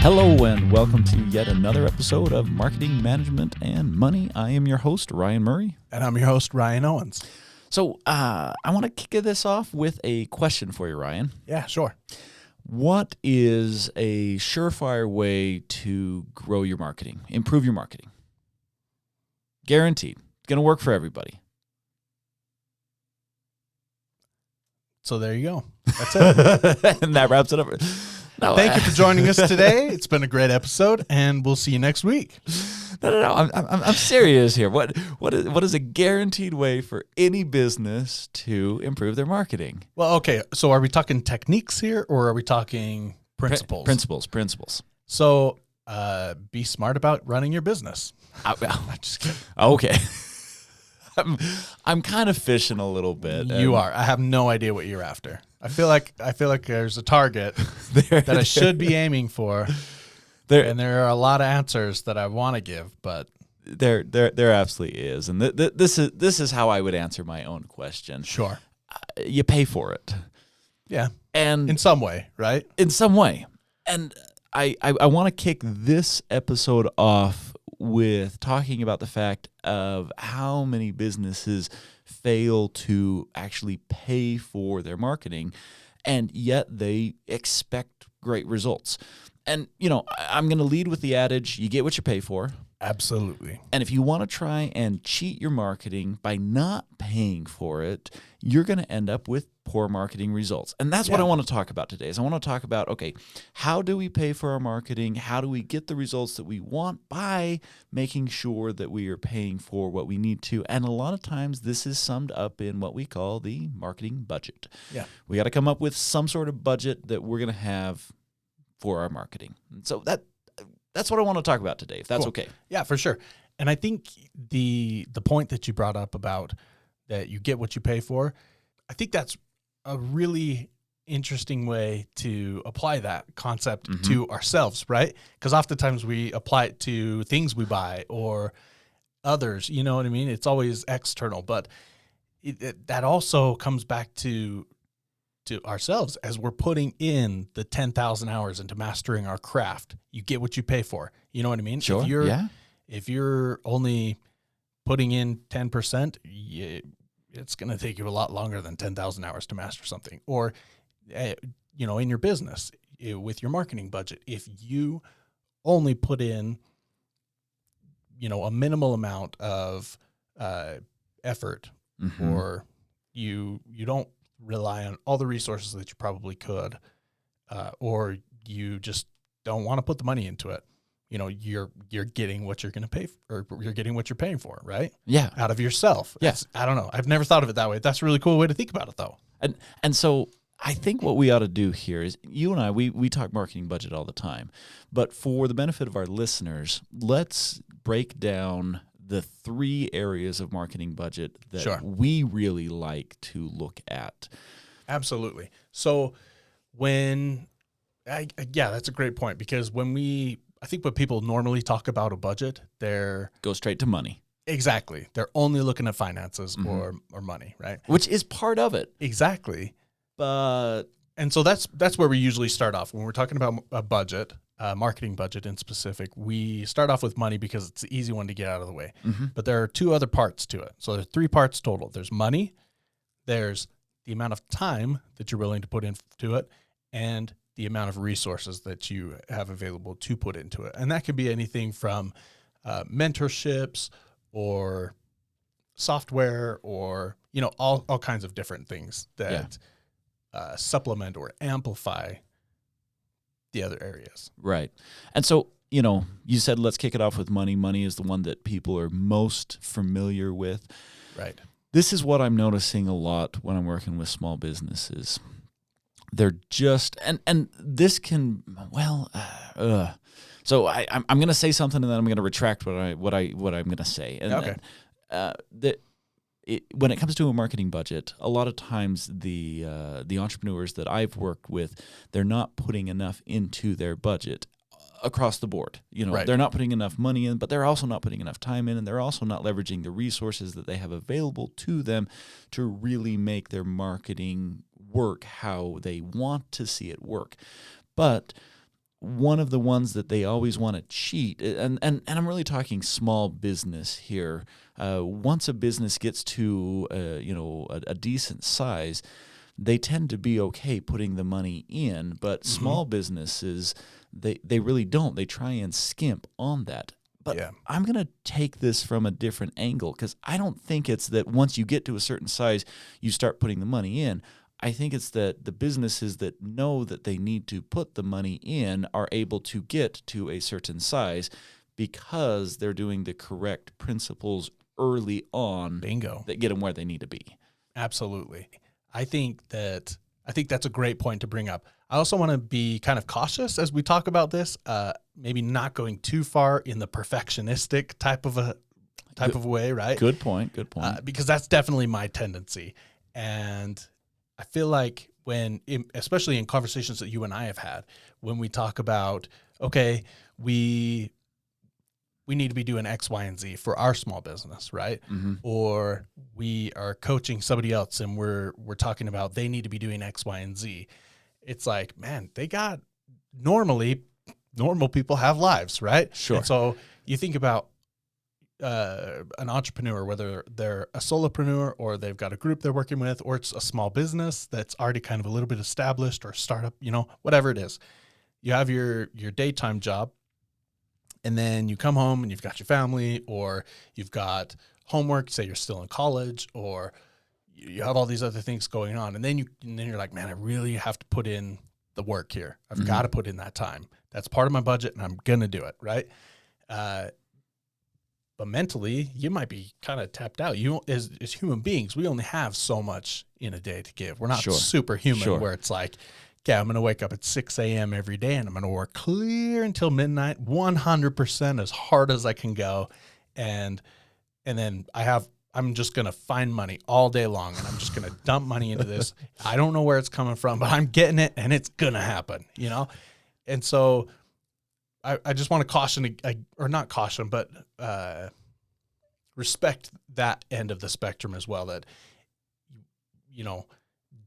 Hello and welcome to yet another episode of Marketing, Management, and Money. I am your host, Ryan Murray. And I'm your host, Ryan Owens. So I want to kick this off with a question for you, Ryan. Yeah, sure. What is a surefire way to grow your marketing, improve your marketing? Guaranteed. It's going to work for everybody. So there you go. That's it. And that wraps it up. No, Thank you for joining us today. It's been a great episode, and we'll see you next week. No. I'm serious here. What is a guaranteed way for any business to improve their marketing? Well, okay. So are we talking techniques here, or are we talking principles? Principles. So be smart about running your business. I'm just kidding. Okay. I'm kind of fishing a little bit. You are. I have no idea what you're after. I feel like there's a target that I should be aiming for. And there are a lot of answers that I want to give, but there absolutely is. And this is how I would answer my own question. Sure. You pay for it. Yeah. And in some way, right? In some way. And I want to kick this episode off with talking about the fact of how many businesses fail to actually pay for their marketing, and yet they expect great results. And, I'm going to lead with the adage, you get what you pay for. Absolutely. And if you want to try and cheat your marketing by not paying for it, you're going to end up with poor marketing results. And that's what I want to talk about today. Is I want to talk about, okay, how do we pay for our marketing? How do we get the results that we want by making sure that we are paying for what we need to? And a lot of times this is summed up in what we call the marketing budget. Yeah. We got to come up with some sort of budget that we're going to have for our marketing. And so that's what I want to talk about today, if that's okay. Yeah, for sure. And I think the point that you brought up about that you get what you pay for, I think that's a really interesting way to apply that concept to ourselves, right? Because oftentimes we apply it to things we buy or others, you know what I mean? It's always external, but that also comes back to ourselves as we're putting in the 10,000 hours into mastering our craft. You get what you pay for. You know what I mean? Sure. If you're only putting in 10%, it's going to take you a lot longer than 10,000 hours to master something. Or, in your business with your marketing budget, if you only put in, a minimal amount of effort, or you don't rely on all the resources that you probably could, or you just don't want to put the money into it, you're getting what you're going to pay for, or you're getting what you're paying for, right? Yeah. Out of yourself. Yes. I don't know. I've never thought of it that way. That's a really cool way to think about it, though. And so I think what we ought to do here is, you and I, we talk marketing budget all the time, but for the benefit of our listeners, let's break down the 3 areas of marketing budget that we really like to look at. Absolutely. So that's a great point, because when people normally talk about a budget, go straight to money. Exactly. They're only looking at finances or money, right? Which is part of it. Exactly. And so that's where we usually start off when we're talking about a budget. Marketing budget in specific, we start off with money because it's the easy one to get out of the way. But there are 2 other parts to it. So there's 3 parts total. There's money, there's the amount of time that you're willing to put into it, and the amount of resources that you have available to put into it. And that could be anything from mentorships or software or, all kinds of different things that supplement or amplify the other areas. Right. And so, you said let's kick it off with money. Money is the one that people are most familiar with. Right. This is what I'm noticing a lot when I'm working with small businesses. They're just, and this can, so I'm going to say something and then I'm going to retract what I'm going to say. And okay. When it comes to a marketing budget, a lot of times the entrepreneurs that I've worked with, they're not putting enough into their budget across the board. They're not putting enough money in, but they're also not putting enough time in, and they're also not leveraging the resources that they have available to them to really make their marketing work how they want to see it work. But one of the ones that they always want to cheat, and I'm really talking small business here. Once a business gets to a decent size, they tend to be okay putting the money in, but small businesses, they really don't. They try and skimp on that. But I'm going to take this from a different angle, because I don't think it's that once you get to a certain size, you start putting the money in. I think it's that the businesses that know that they need to put the money in are able to get to a certain size because they're doing the correct principles early on. Bingo. That get them where they need to be. Absolutely. I think that's a great point to bring up. I also want to be kind of cautious as we talk about this, maybe not going too far in the perfectionistic type of way, right? Good point. Because that's definitely my tendency. And I feel like especially in conversations that you and I have had, when we talk about, okay, we need to be doing X, Y, and Z for our small business, right? Mm-hmm. Or we are coaching somebody else and we're talking about they need to be doing X, Y, and Z. It's like, man, normal people have lives, right? Sure. And so you think about an entrepreneur, whether they're a solopreneur or they've got a group they're working with, or it's a small business that's already kind of a little bit established, or startup, whatever it is. You have your daytime job, and then you come home and you've got your family, or you've got homework, say you're still in college, or you have all these other things going on. And then you're like, man, I really have to put in the work here. I've got to put in that time. That's part of my budget and I'm going to do it. Right. But mentally, you might be kind of tapped out. As human beings, we only have so much in a day to give. We're not superhuman where it's like, okay, I'm going to wake up at 6 a.m. every day and I'm going to work clear until midnight, 100% as hard as I can go. And then I'm just going to find money all day long and I'm just going to dump money into this. I don't know where it's coming from, but I'm getting it and it's going to happen, And so I just want to caution, or not caution, but respect that end of the spectrum as well, that,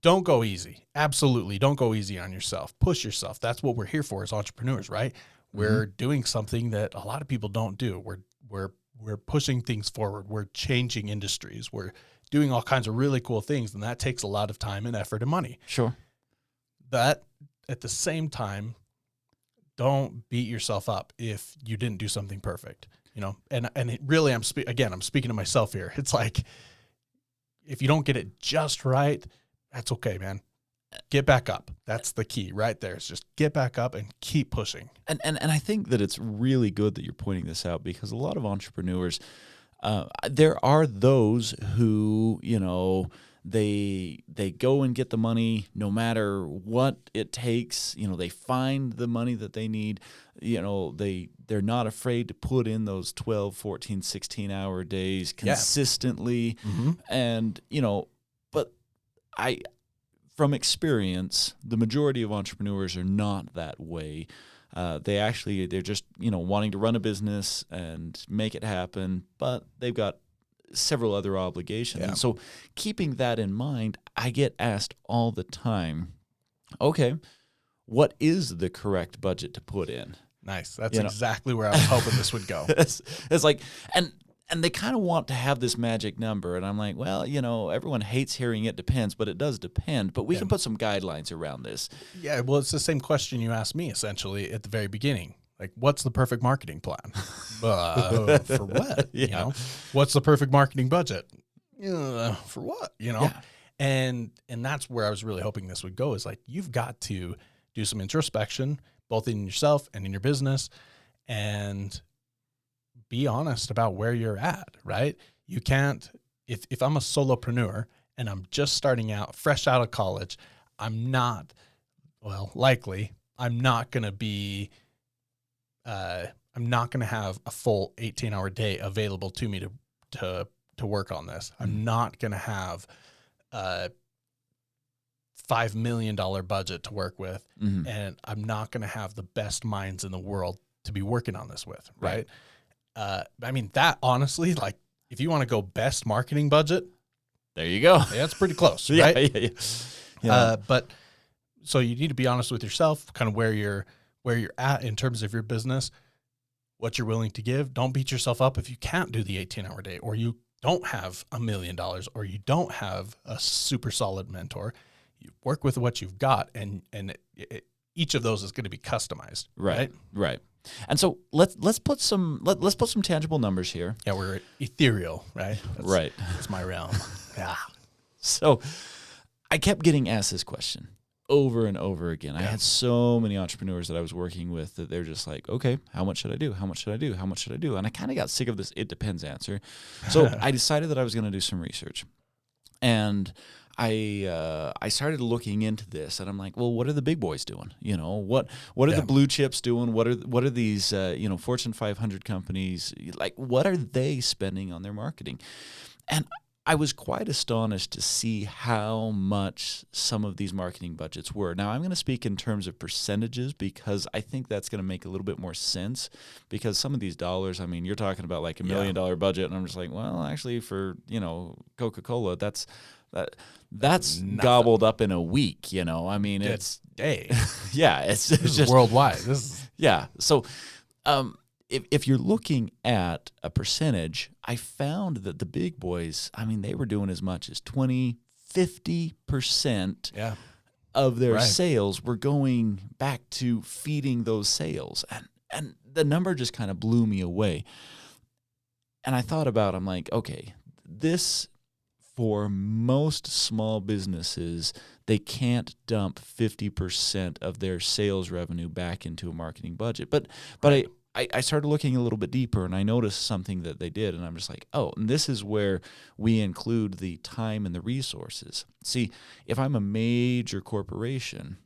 don't go easy. Absolutely. Don't go easy on yourself. Push yourself. That's what we're here for as entrepreneurs, right? We're doing something that a lot of people don't do. We're pushing things forward. We're changing industries. We're doing all kinds of really cool things, and that takes a lot of time and effort and money. Sure. But at the same time, don't beat yourself up if you didn't do something perfect, and it really, I'm speaking to myself here. It's like, if you don't get it just right, that's okay, man. Get back up. That's the key right there. It's just get back up and keep pushing. And I think that it's really good that you're pointing this out, because a lot of entrepreneurs, there are those who, they go and get the money no matter what it takes. They find the money that they need. They're not afraid to put in those 12, 14, 16-hour days consistently. Mm-hmm. And, but from experience, the majority of entrepreneurs are not that way. They're just, wanting to run a business and make it happen, but they've got several other obligations. Yeah. And so keeping that in mind, I get asked all the time, okay, what is the correct budget to put in? Nice. That's exactly where I was hoping this would go. It's like, and they kind of want to have this magic number. And I'm like, well, everyone hates hearing it depends, but it does depend. But we can put some guidelines around this. Yeah, well, it's the same question you asked me essentially at the very beginning. Like, what's the perfect marketing plan? For what? What's the perfect marketing budget? For what? Yeah. And that's where I was really hoping this would go, is like, you've got to do some introspection, both in yourself and in your business, and be honest about where you're at, right? You can't, if I'm a solopreneur and I'm just starting out, fresh out of college, I'm not going to be, I'm not going to have a full 18-hour day available to me to work on this. I'm not going to have a $5 million budget to work with, and I'm not going to have the best minds in the world to be working on this with, right? That honestly, like, if you want to go best marketing budget, there you go. That's pretty close, right? Yeah. But so you need to be honest with yourself, kind of where you're where you're at in terms of your business, what you're willing to give. Don't beat yourself up if you can't do the 18-hour day, or you don't have $1 million, or you don't have a super solid mentor. You work with what you've got, and each of those is going to be customized. Right. And so let's put some tangible numbers here. Yeah, we're ethereal, right? Right. That's my realm. Yeah. So I kept getting asked this question over and over again. I had so many entrepreneurs that I was working with that they're just like, okay, how much should I do? How much should I do? How much should I do? And I kind of got sick of this "it depends" answer. So I decided that I was going to do some research. And I started looking into this, and I'm like, well, what are the big boys doing? You know, what are the blue chips doing? What are these Fortune 500 companies, like, what are they spending on their marketing? And I was quite astonished to see how much some of these marketing budgets were. Now, I'm going to speak in terms of percentages because I think that's going to make a little bit more sense, because some of these dollars, I mean, you're talking about like $1 million budget, and I'm just like, well, actually for, Coca-Cola, that's gobbled up in a week, I mean, it's day. Yeah, it's just worldwide. Yeah. So, if you're looking at a percentage, I found that the big boys, I mean, they were doing as much as 20, 50% of their sales were going back to feeding those sales. And the number just kind of blew me away. And I thought about, I'm like, okay, this, for most small businesses, they can't dump 50% of their sales revenue back into a marketing budget. But I started looking a little bit deeper, and I noticed something that they did, and I'm just like, oh, and this is where we include the time and the resources. See, if I'm a major corporation,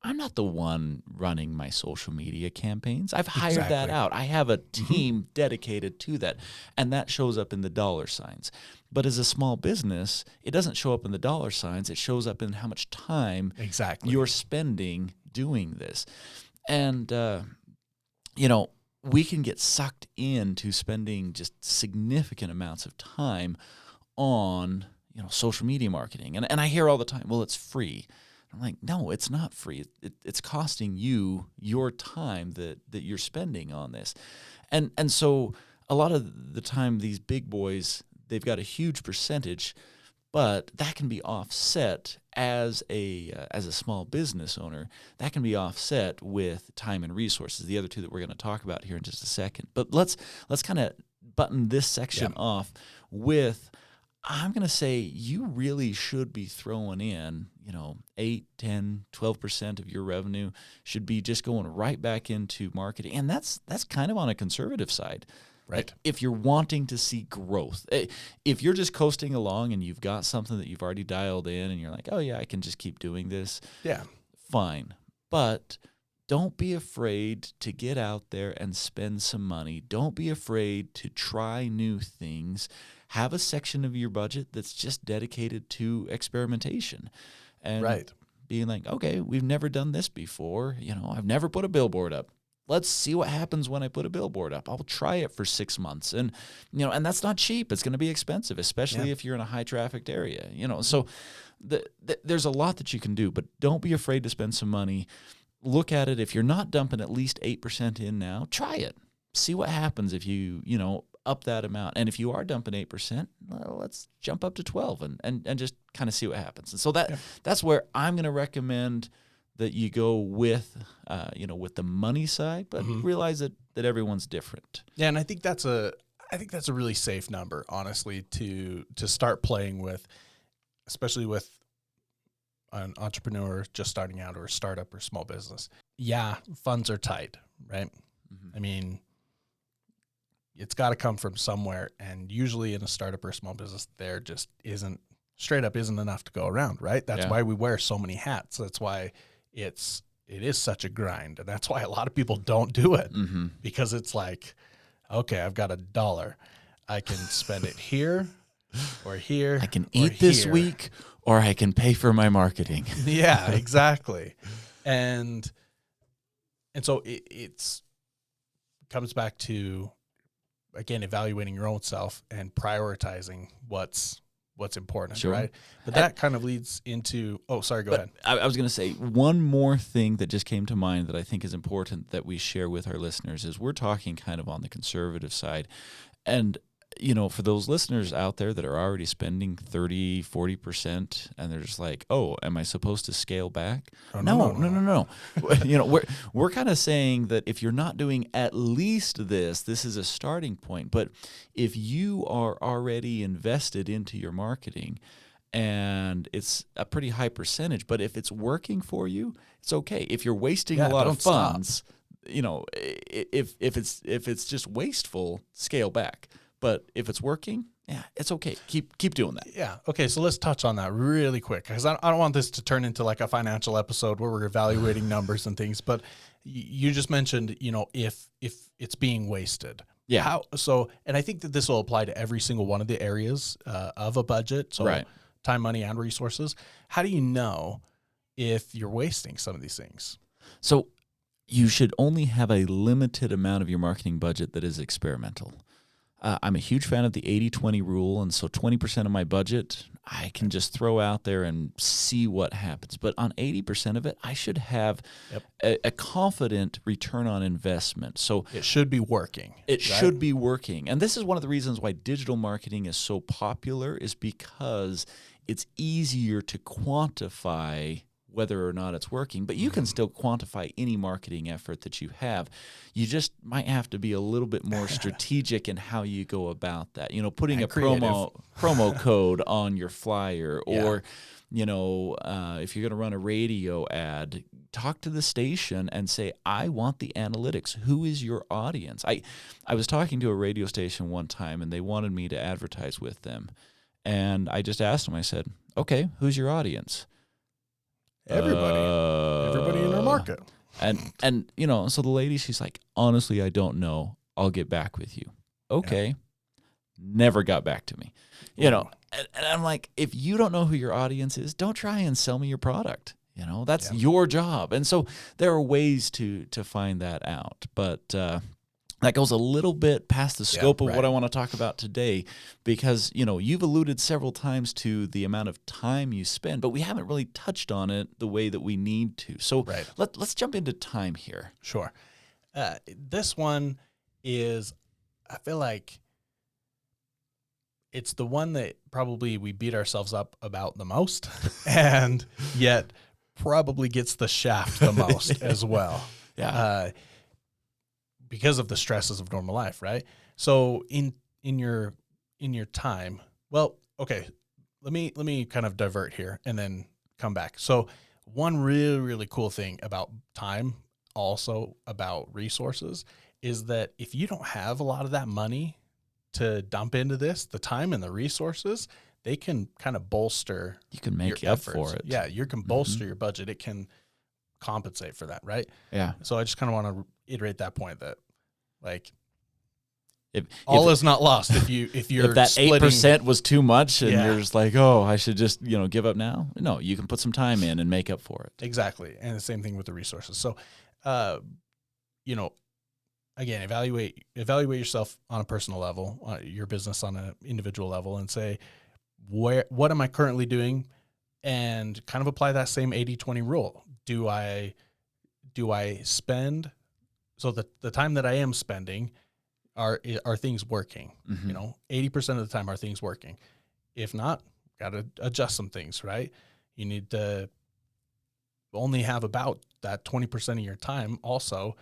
I'm not the one running my social media campaigns. I've hired that out. I have a team dedicated to that, and that shows up in the dollar signs. But as a small business, it doesn't show up in the dollar signs. It shows up in how much time you're spending doing this. And we can get sucked into spending just significant amounts of time on, social media marketing. And I hear all the time, well, it's free. I'm like, no, it's not free. It's costing you your time that you're spending on this. And so a lot of the time, these big boys, they've got a huge percentage, but that can be offset as a small business owner. That can be offset with time and resources, the other two that we're going to talk about here in just a second. But let's kind of button this section off with, I'm going to say you really should be throwing in, 8, 10, 12% of your revenue should be just going right back into marketing. And that's kind of on a conservative side. Right. Like, if you're wanting to see growth, if you're just coasting along and you've got something that you've already dialed in and you're like, oh yeah, I can just keep doing this. Yeah. Fine. But don't be afraid to get out there and spend some money. Don't be afraid to try new things. Have a section of your budget that's just dedicated to experimentation. And being like, okay, we've never done this before. I've never put a billboard up. Let's see what happens when I put a billboard up. I'll try it for 6 months. And, and that's not cheap. It's going to be expensive, especially if you're in a high trafficked area, So there's a lot that you can do, but don't be afraid to spend some money. Look at it. If you're not dumping at least 8% in now, try it. See what happens if you, up that amount. And if you are dumping 8%, well, let's jump up to 12 and just kind of see what happens. And so that's where I'm going to recommend that you go with, with the money side, but realize that everyone's different. Yeah, and I think that's a really safe number, honestly, to start playing with, especially with an entrepreneur just starting out, or a startup or small business. Yeah, funds are tight, right? I mean, it's got to come from somewhere, and usually in a startup or a small business, there just isn't enough to go around, right? That's why we wear so many hats. That's why it is such a grind, and that's why a lot of people don't do it, because it's like, okay, I've got $1. I can spend it here or here. I can eat this week, or I can pay for my marketing. Yeah, exactly. And so it's comes back to, again, evaluating your own self and prioritizing what's what's important, Sure. right? But that kind of leads into, go ahead. I was going to say one more thing that just came to mind that I think is important that we share with our listeners is we're talking kind of on the conservative side. And, for those listeners out there that are already spending 30, 40% and they're just like, oh, am I supposed to scale back? No. We're kind of saying that if you're not doing at least this is a starting point. But if you are already invested into your marketing, and it's a pretty high percentage, but if it's working for you, it's okay. If you're wasting a lot of funds, if it's just wasteful, scale back. But if it's working, yeah, it's okay. Keep doing that. Yeah. Okay. So let's touch on that really quick, because I don't want this to turn into like a financial episode where we're evaluating numbers and things. But you just mentioned, if it's being wasted. Yeah. And I think that this will apply to every single one of the areas of a budget. So right. Time, money, and resources. How do you know if you're wasting some of these things? So you should only have a limited amount of your marketing budget that is experimental. I'm a huge fan of the 80-20 rule, and so 20% of my budget I can just throw out there and see what happens. But on 80% of it, I should have a confident return on investment. So it should be working. It should be working. And this is one of the reasons why digital marketing is so popular, is because it's easier to quantify whether or not it's working, but you can still quantify any marketing effort that you have. You just might have to be a little bit more strategic in how you go about that. Putting a promo code on your flyer, or if you're going to run a radio ad, talk to the station and say, I want the analytics. Who is your audience? I was talking to a radio station one time, and they wanted me to advertise with them. And I just asked them, I said, okay, who's your audience? Everybody in our market. And so the lady, she's like, honestly, I don't know. I'll get back with you. Okay. Yeah. Never got back to me. And I'm like, if you don't know who your audience is, don't try and sell me your product. That's your job. And so there are ways to find that out. But that goes a little bit past the scope of what I want to talk about today, because, you've alluded several times to the amount of time you spend, but we haven't really touched on it the way that we need to. So let's jump into time here. Sure. This one is, I feel like it's the one that probably we beat ourselves up about the most, and yet probably gets the shaft the most as well. Yeah. Because of the stresses of normal life, right? So in your time, well, okay, let me kind of divert here and then come back. So one really, really cool thing about time, also about resources, is that if you don't have a lot of that money to dump into this, the time and the resources, they can kind of bolster. You can make up for it. Yeah, you can bolster your budget. It can compensate for that, right? Yeah. So I just kind of want to iterate that point, that like if is not lost if you're if that splitting, 8% was too much and you're just like, oh, I should just give up now. No, you can put some time in and make up for it. Exactly. And the same thing with the resources. So again, evaluate yourself on a personal level, your business on an individual level, and say, what am I currently doing, and kind of apply that same 80-20 rule. Do I spend, so the time that I am spending, are things working? 80% of the time, are things working? If not, got to adjust some things, right? You need to only have about that 20% of your time also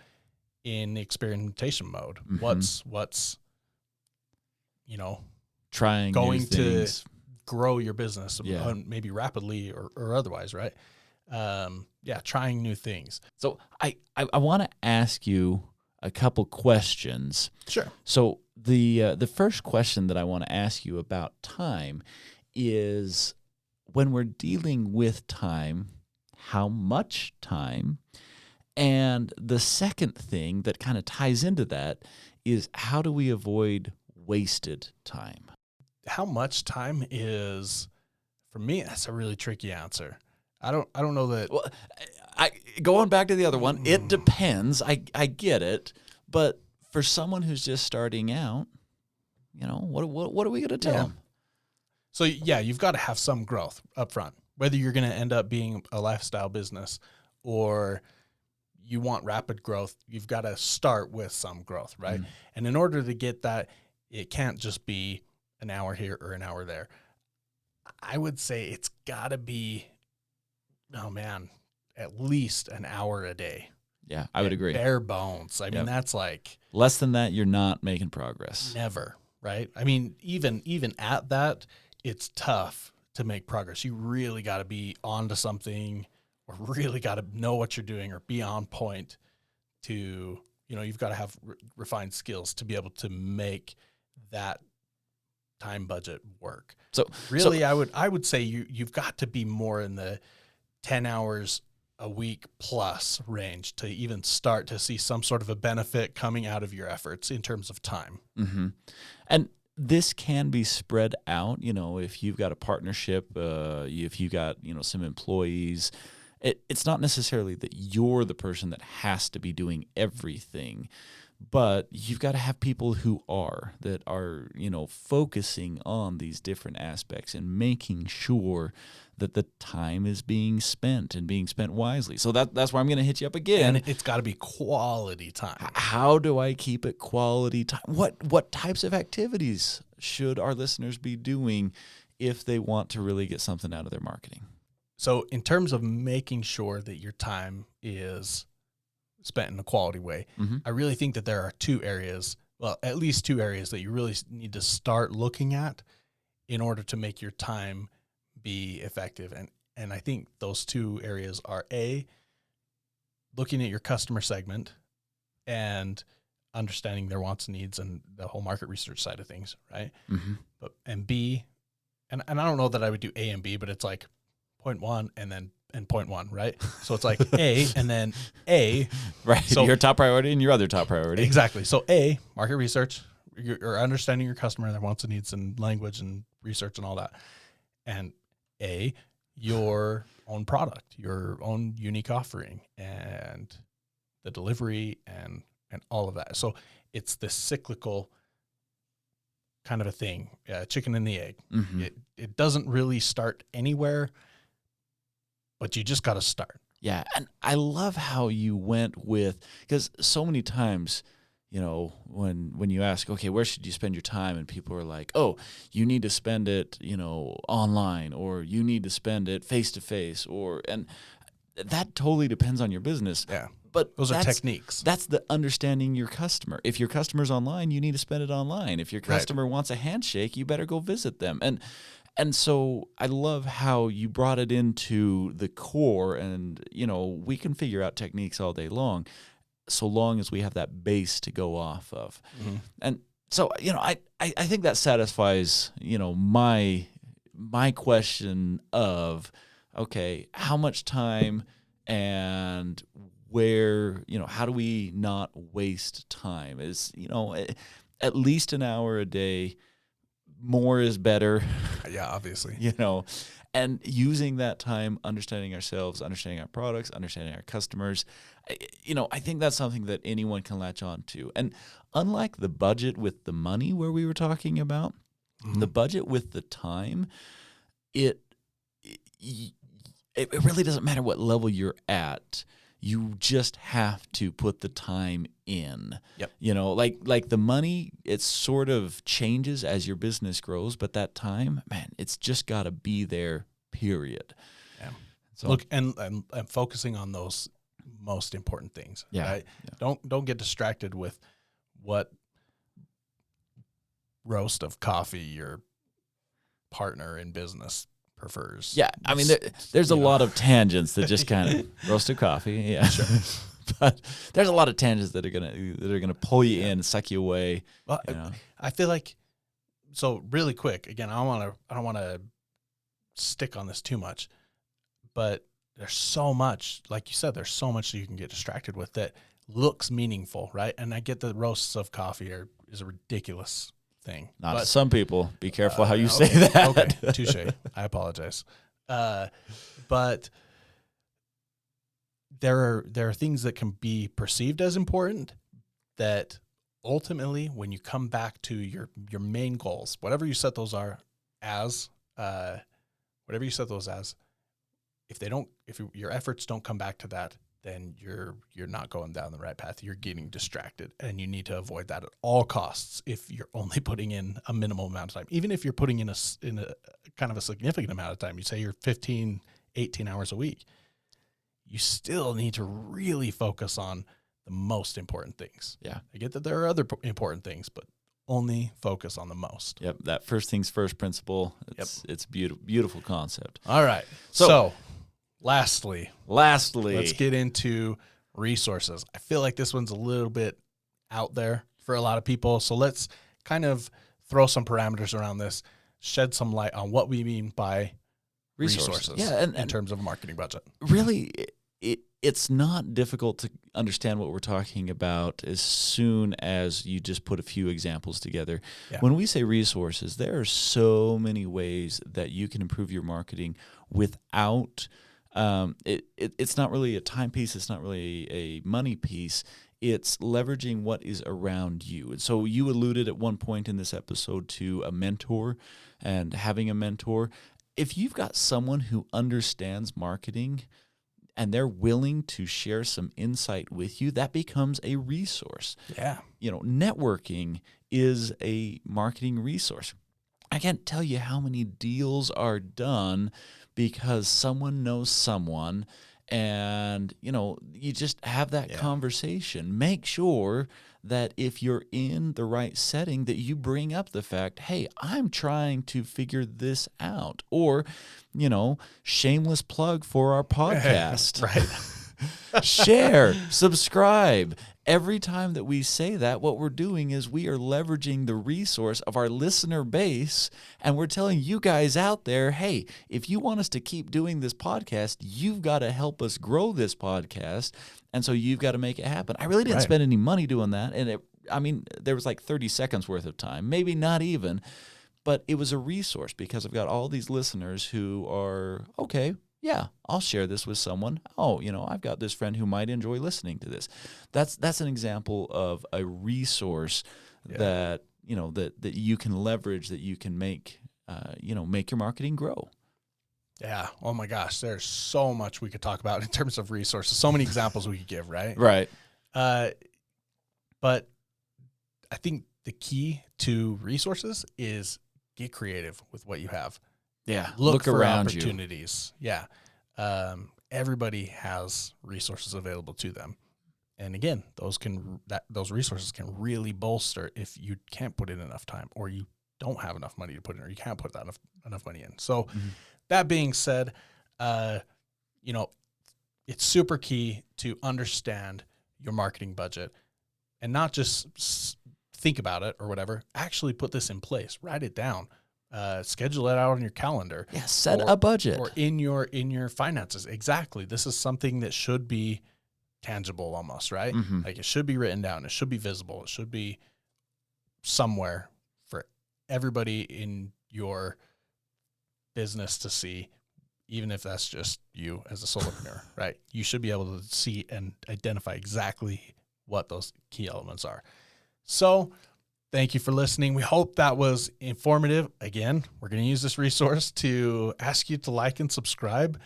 in experimentation mode. What's trying going new things to grow your business, maybe rapidly or otherwise, right? Trying new things. So I want to ask you a couple questions. Sure. So the first question that I want to ask you about time is, when we're dealing with time, how much time? And the second thing that kind of ties into that is, how do we avoid wasted time? How much time is, for me, that's a really tricky answer. I don't know that. Well, going back to the other one, it depends. I get it, but for someone who's just starting out, what are we going to tell them? So yeah, you've got to have some growth up front, whether you're going to end up being a lifestyle business or you want rapid growth. You've got to start with some growth, right? Mm. And in order to get that, it can't just be an hour here or an hour there. I would say it's got to be, oh man, at least an hour a day. Yeah, I would agree. Bare bones. I mean, that's like less than that, you're not making progress. Never, right? I mean, even at that, it's tough to make progress. You really got to be onto something, or really got to know what you're doing, or be on point to, you've got to have refined skills to be able to make that time budget work. So really, I would say you've got to be more in the 10 hours a week plus range to even start to see some sort of a benefit coming out of your efforts in terms of time. Mm-hmm. And this can be spread out, if you've got a partnership, if you've got, some employees, it's not necessarily that you're the person that has to be doing everything, but you've got to have people who are focusing on these different aspects and making sure that the time is being spent and being spent wisely. So that's why I'm going to hit you up again. And it's got to be quality time. How do I keep it quality time? What types of activities should our listeners be doing if they want to really get something out of their marketing? So in terms of making sure that your time is spent in a quality way, mm-hmm. I really think that there are at least two areas that you really need to start looking at in order to make your time be effective. And I think those two areas are looking at your customer segment and understanding their wants and needs and the whole market research side of things, right? Mm-hmm. And B, and I don't know that I would do A and B, but it's like point one and point one, right? So it's like A and then A. Right, so, your top priority and your other top priority. Exactly. So A, market research, you're understanding your customer, their wants and needs and language and research and all that. And A, your own product, your own unique offering and the delivery and all of that. So it's this cyclical kind of a thing, chicken and the egg. Mm-hmm. It doesn't really start anywhere, but you just got to start. Yeah, and I love how you went with, because so many times, when you ask, okay, where should you spend your time? And people are like, oh, you need to spend it, online, or you need to spend it face-to-face, and that totally depends on your business. Yeah, but those are techniques. That's the understanding your customer. If your customer's online, you need to spend it online. If your customer wants a handshake, you better go visit them. And so I love how you brought it into the core, and, we can figure out techniques all day long, so long as we have that base to go off of. Mm-hmm. And so, I think that satisfies, my question of, okay, how much time and where, how do we not waste time? Is, at least an hour a day. More is better. Yeah, obviously. And using that time, understanding ourselves, understanding our products, understanding our customers, I think that's something that anyone can latch on to. And unlike the budget with the money where we were talking about, mm-hmm. the budget with the time, it really doesn't matter what level you're at. You just have to put the time in. Yep. Like the money, it sort of changes as your business grows, but that time, man, it's just got to be there, period. Yeah. So look, and focusing on those most important things. Yeah. Right? Yeah. Don't get distracted with what roast of coffee your partner in business prefers. Yeah, I mean, there's a lot of tangents that just kind of roasted coffee. Yeah, sure. But there's a lot of tangents that are gonna pull you in, suck you away. Well, I feel like, so really quick. Again, I don't want to stick on this too much, but there's so much, like you said, there's so much that you can get distracted with that looks meaningful, right? And I get that roasts of coffee is a ridiculous thing. Not to some people. Be careful how you say okay, that. Okay, touche. I apologize. But there are things that can be perceived as important that ultimately, when you come back to your main goals, whatever you set those are as whatever you set those as, if your efforts don't come back to that, then you're not going down the right path. You're getting distracted, and you need to avoid that at all costs. If you're only putting in a minimal amount of time, even if you're putting in a kind of a significant amount of time, you say you're 15, 18 hours a week, you still need to really focus on the most important things. Yeah. I get that there are other important things, but only focus on the most. Yep. That first things first principle. It's beautiful concept. All right. So lastly, let's get into resources. I feel like this one's a little bit out there for a lot of people. So let's kind of throw some parameters around this, shed some light on what we mean by resources in terms of a marketing budget. Really, it's not difficult to understand what we're talking about as soon as you just put a few examples together. Yeah. When we say resources, there are so many ways that you can improve your marketing without it's not really a time piece. It's not really a money piece. It's leveraging what is around you. And so you alluded at one point in this episode to a mentor and having a mentor. If you've got someone who understands marketing and they're willing to share some insight with you, that becomes a resource. Yeah. Networking is a marketing resource. I can't tell you how many deals are done because someone knows someone, and, you just have that conversation. Make sure that if you're in the right setting, that you bring up the fact, hey, I'm trying to figure this out. Or, shameless plug for our podcast. Right. Share, subscribe. Every time that we say that, what we're doing is we are leveraging the resource of our listener base, and we're telling you guys out there, hey, if you want us to keep doing this podcast, you've got to help us grow this podcast, and so you've got to make it happen. I really didn't spend any money doing that, and there was like 30 seconds worth of time, maybe not even, but it was a resource because I've got all these listeners who are, okay, yeah, I'll share this with someone. Oh, I've got this friend who might enjoy listening to this. That's an example of a resource that you can leverage, that you can make your marketing grow. Yeah. Oh my gosh, there's so much we could talk about in terms of resources. So many examples we could give, right? Right. But I think the key to resources is get creative with what you have. Yeah, look for around opportunities. You. Yeah, everybody has resources available to them, and again, those resources can really bolster if you can't put in enough time, or you don't have enough money to put in, or you can't put that enough money in. So, that being said, it's super key to understand your marketing budget, and not just think about it or whatever. Actually, put this in place. Write it down. Schedule it out on your calendar. Yeah, set a budget. Or in your finances. Exactly. This is something that should be tangible almost, right? Mm-hmm. Like it should be written down. It should be visible. It should be somewhere for everybody in your business to see, even if that's just you as a solopreneur, right? You should be able to see and identify exactly what those key elements are. So, thank you for listening. We hope that was informative. Again, we're going to use this resource to ask you to like and subscribe,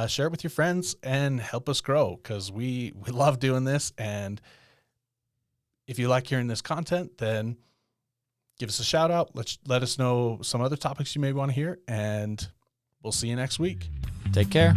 share it with your friends, and help us grow, because we love doing this. And if you like hearing this content, then give us a shout out. Let us know some other topics you may want to hear, and we'll see you next week. Take care.